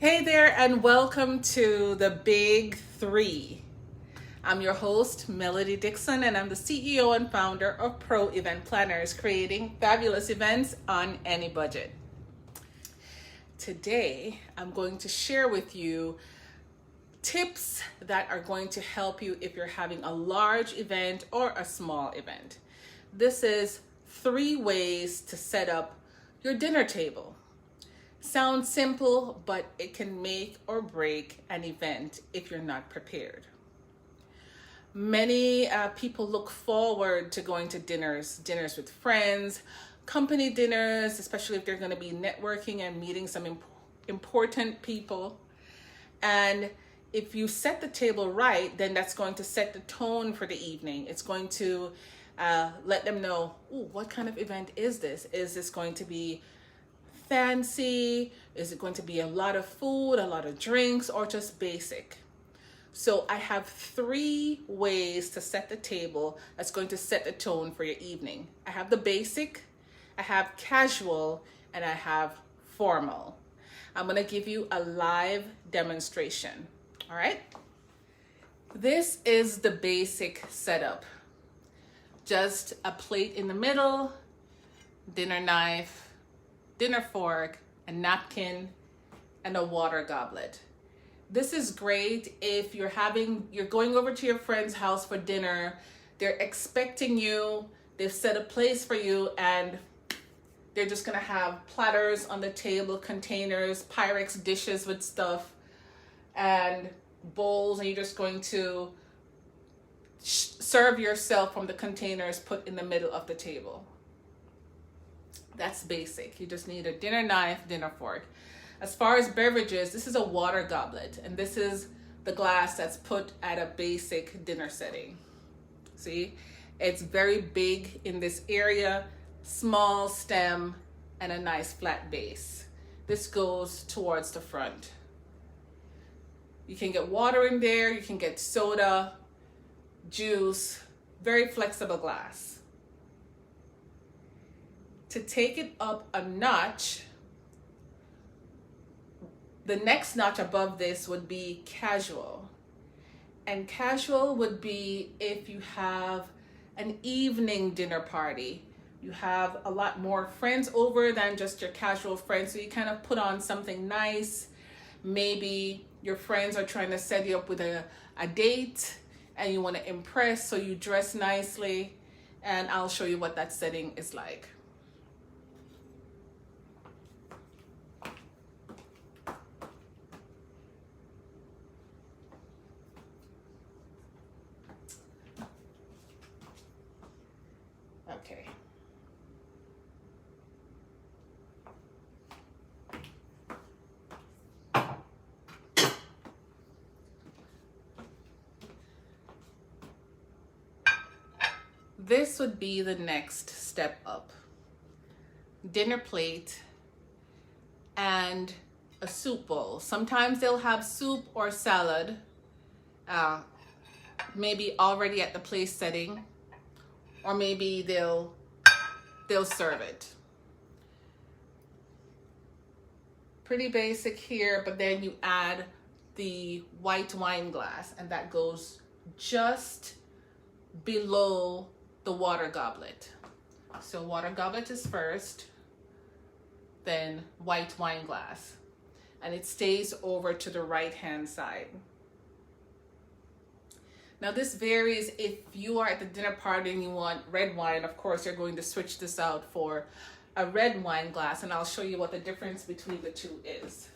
Hey there, and welcome to the Big Three. I'm your host, Melody Dixon, and I'm the CEO and founder of Pro Event Planners, creating fabulous events on any budget. Today, I'm going to share with you tips that are going to help you if you're having a large event or a small event. This is 3 ways to set up your dinner table. Sounds simple, but it can make or break an event if you're not prepared. Many people look forward to going to dinners with friends, company dinners, especially if they're going to be networking and meeting some important people. And if you set the table right, then that's going to set the tone for the evening. It's going to let them know, what kind of event is this? Is this going to be fancy? Is it going to be a lot of food, a lot of drinks, or just basic? So I have 3 ways to set the table that's going to set the tone for your evening. I have the basic, I have casual, and I have formal. I'm going to give you a live demonstration. All right? This is the basic setup. Just a plate in the middle, dinner knife, dinner fork, a napkin, and a water goblet. This is great if you're going over to your friend's house for dinner. They're expecting you, they've set a place for you, and they're just gonna have platters on the table, containers, Pyrex dishes with stuff, and bowls, and you're just going to serve yourself from the containers put in the middle of the table. That's basic. You just need a dinner knife, dinner fork. As far as beverages, this is a water goblet, and this is the glass that's put at a basic dinner setting. See, it's very big in this area, small stem, and a nice flat base. This goes towards the front. You can get water in there, you can get soda, juice, very flexible glass. To take it up a notch, the next notch above this would be casual. And casual would be if you have an evening dinner party. You have a lot more friends over than just your casual friends, so you kind of put on something nice. Maybe your friends are trying to set you up with a date and you want to impress, so you dress nicely, and I'll show you what that setting is like. Okay. This would be the next step up. Dinner plate and a soup bowl. Sometimes they'll have soup or salad, maybe already at the place setting, or maybe they'll serve it. Pretty basic here, but then you add the white wine glass, and that goes just below the water goblet. So water goblet is first, then white wine glass, and it stays over to the right hand side. Now this varies. If you are at the dinner party and you want red wine, of course you're going to switch this out for a red wine glass, and I'll show you what the difference between the two is.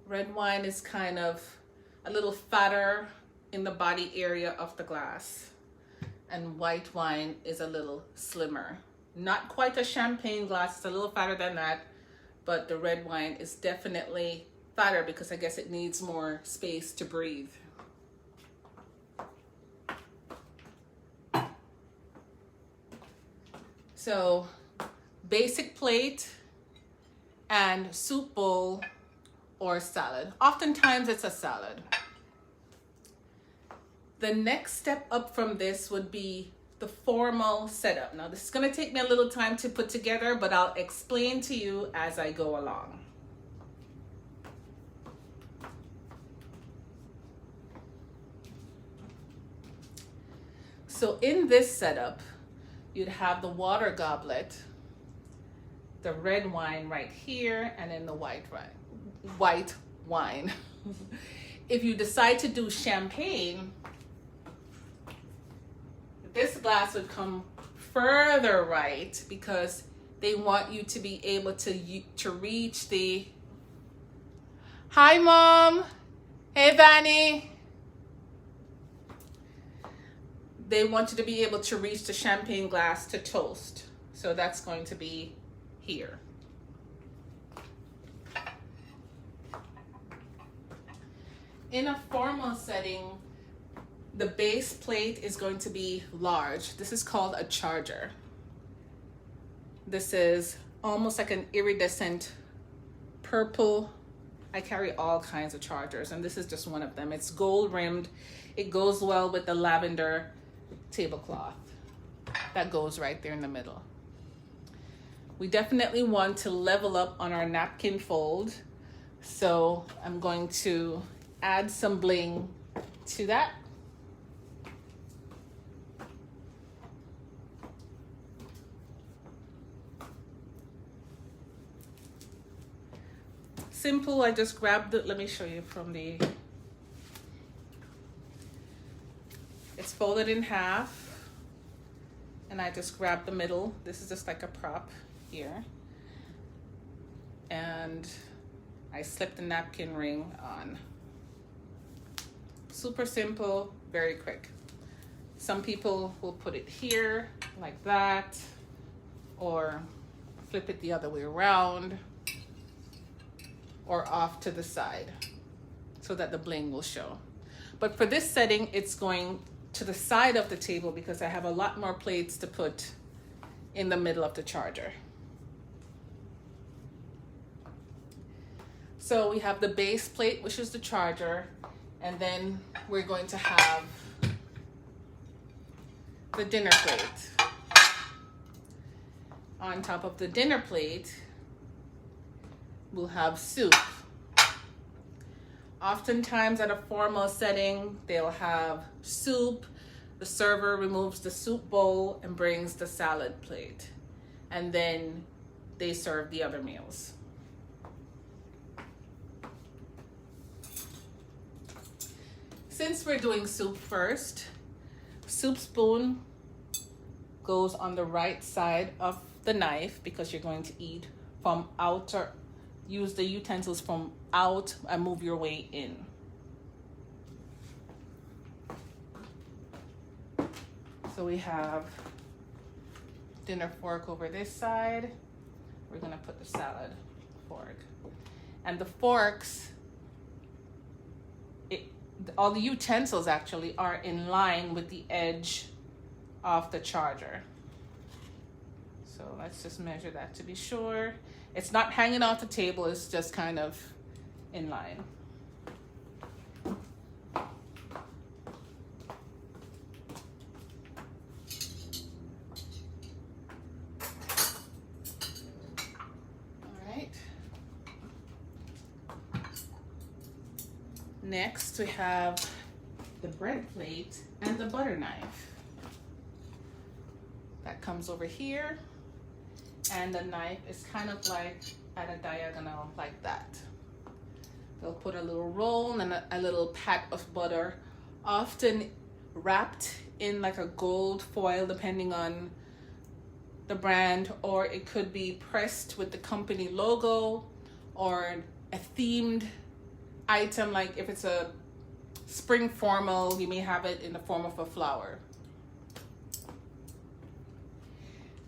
Red wine is kind of a little fatter in the body area of the glass, and white wine is a little slimmer. Not quite a champagne glass, it's a little fatter than that, but the red wine is definitely fatter because I guess it needs more space to breathe. So basic plate and soup bowl or salad. Oftentimes it's a salad. The next step up from this would be the formal setup. Now this is going to take me a little time to put together, but I'll explain to you as I go along. So in this setup, you'd have the water goblet, the red wine right here, and then the white wine. If you decide to do champagne, this glass would come further right because they want you to be able to reach the... Hi, Mom. Hey, Vanny. They want you to be able to reach the champagne glass to toast. So that's going to be here. In a formal setting, the base plate is going to be large. This is called a charger. This is almost like an iridescent purple. I carry all kinds of chargers, and this is just one of them. It's gold rimmed. It goes well with the lavender tablecloth that goes right there in the middle. We definitely want to level up on our napkin fold, so I'm going to add some bling to that. Simple, I just grabbed it. Let me show you from the... It's folded in half, and I just grabbed the middle. This is just like a prop here. And I slipped the napkin ring on. Super simple, very quick. Some people will put it here like that, or flip it the other way around, or off to the side so that the bling will show. But for this setting, it's going to the side of the table because I have a lot more plates to put in the middle of the charger. So we have the base plate, which is the charger, and then we're going to have the dinner plate. On top of the dinner plate, we'll have soup. Oftentimes at a formal setting, they'll have soup. The server removes the soup bowl and brings the salad plate. And then they serve the other meals. Since we're doing soup first, soup spoon goes on the right side of the knife because you're going to eat from outer. Use the utensils from out and move your way in. So we have dinner fork over this side. We're gonna put the salad fork. And the forks, all the utensils actually are in line with the edge of the charger. So let's just measure that to be sure. It's not hanging off the table, it's just kind of in line. All right. Next, we have the bread plate and the butter knife. That comes over here. And the knife is kind of like at a diagonal like that. They'll put a little roll and a little pat of butter, often wrapped in like a gold foil depending on the brand, or it could be pressed with the company logo or a themed item, like if it's a spring formal, you may have it in the form of a flower.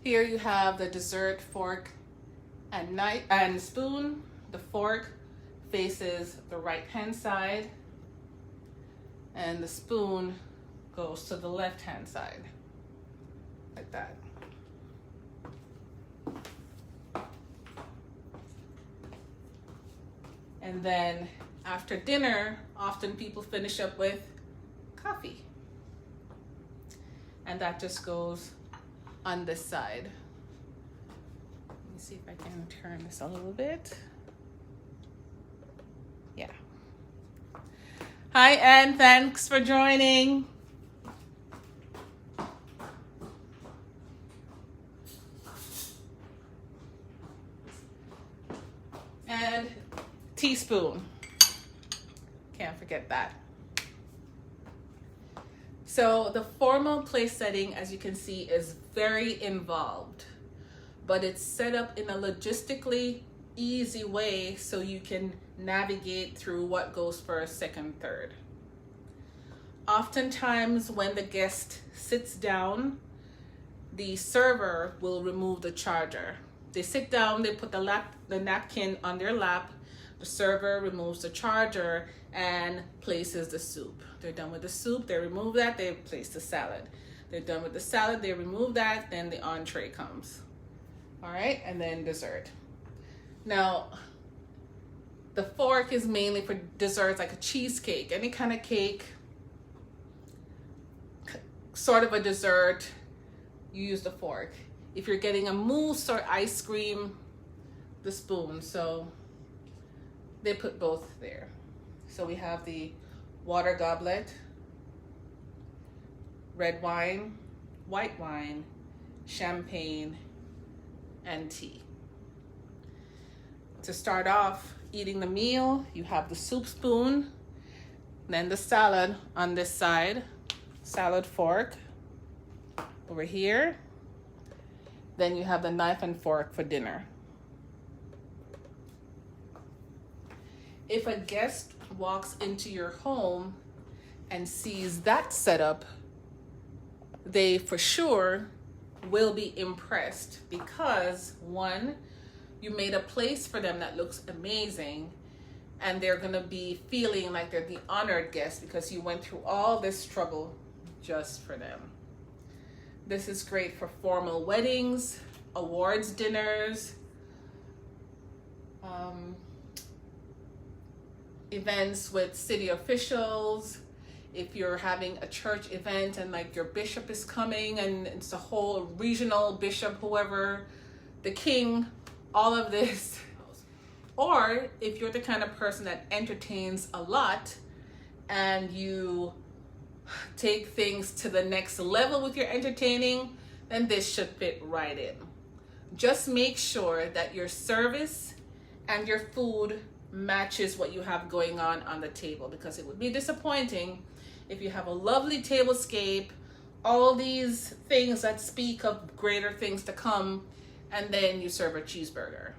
Here you have the dessert fork and knife and spoon. The fork faces the right hand side and the spoon goes to the left hand side, like that. And then after dinner, often people finish up with coffee. and that just goes on this side. Let me see if I can turn this a little bit. Yeah. Hi, Anne. Thanks for joining. And teaspoon. Can't forget that. So the formal place setting, as you can see, is very involved, but it's set up in a logistically easy way so you can navigate through what goes first, second, third. Oftentimes when the guest sits down, the server will remove the charger. They sit down, they put the napkin on their lap, the server removes the charger and places the soup. They're done with the soup, they remove that, they place the salad. They're done with the salad, they remove that, then the entree comes. All right, and then dessert. Now, the fork is mainly for desserts like a cheesecake, any kind of cake, sort of a dessert, you use the fork. If you're getting a mousse or ice cream, the spoon. So they put both there. So we have the water goblet, red wine, white wine, champagne, and tea. To start off eating the meal, you have the soup spoon, then the salad on this side, salad fork over here. Then you have the knife and fork for dinner. If a guest walks into your home and sees that setup, they for sure will be impressed because one, you made a place for them that looks amazing, and they're gonna be feeling like they're the honored guest because you went through all this struggle just for them. This is great for formal weddings, awards dinners, events with city officials. If you're having a church event and like your bishop is coming and it's a whole regional bishop, whoever, the king, all of this. Or if you're the kind of person that entertains a lot and you take things to the next level with your entertaining, then this should fit right in. Just make sure that your service and your food matches what you have going on the table, because it would be disappointing if you have a lovely tablescape, all these things that speak of greater things to come, and then you serve a cheeseburger.